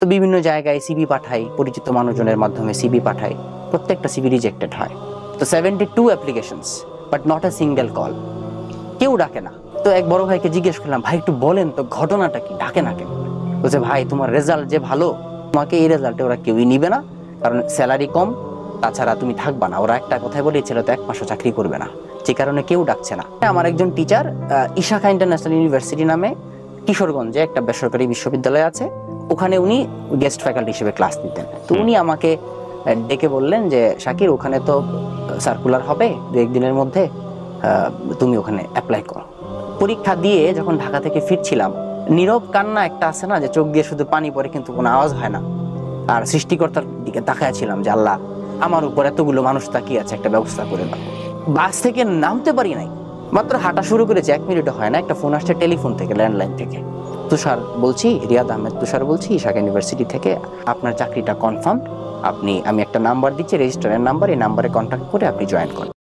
তো বিভিন্ন জায়গায় সিভি পাঠাই, পরিচিত মানুষজনের মাধ্যমে সিভি পাঠাই, প্রত্যেকটা সিভি রিজেক্টেড হয়। তো 72 applications but not a single call, কেউ ডাকে না। তো এক বড় ভাইকে জিজ্ঞেস করলাম, ভাই একটু বলেন তো ঘটনাটা কি, ডাকে না কেন? বলছে, ভাই তোমার রেজাল্ট যে ভালো, তোমাকে এই রেজাল্টে ওরা কেউই নিবে না, কারণ স্যালারি কম, তাছাড়া তুমি থাকবা না। ওরা একটা কথাই বলেছিল, তো 1 মাসও চাকরি করবে না, যে কারণে কেউ ডাকছে না। আমার একজন টিচার ইশাখা ইন্টারন্যাশনাল ইউনিভার্সিটি নামে কিশোরগঞ্জে একটা বেসরকারি বিশ্ববিদ্যালয় আছে, ওখানে উনি গেস্ট ফ্যাকাল্টি হিসেবে ক্লাস নিতেন। তো উনি আমাকে ডেকে বললেন যে, শাকির ওখানে তো সার্কুলার হবে 2-1 দিনের মধ্যে, তুমি ওখানে অ্যাপ্লাই করো। পরীক্ষা দিয়ে যখন ঢাকা থেকে ফিরছিলাম, নীরব কান্না একটা আছে না, যে চোখ দিয়ে শুধু পানি পড়ে কিন্তু কোনো আওয়াজ হয় না, আর সৃষ্টিকর্তার দিকে তাকায়াছিলাম যে, আল্লাহ আমার উপর এতগুলো মানুষ তাকিয়ে আছে, একটা ব্যবস্থা করে দাও। বাস থেকে নামতে পারি নাই, মাত্র হাঁটা শুরু করেছে, 1 মিনিটও হয় না, একটা ফোন আসছে টেলিফোন থেকে, ল্যান্ডলাইন থেকে। তুষার বলছি, রিয়াদ আহমেদ তুষার বলছি, ইশাখা ইউনিভার্সিটি থেকে, আপনার চাকরিটা কনফার্ম, আমি একটা নাম্বার দিচ্ছি, রেজিস্ট্রারের নাম্বার, এই নাম্বারে কন্ট্যাক্ট করে আপনি জয়েন করুন।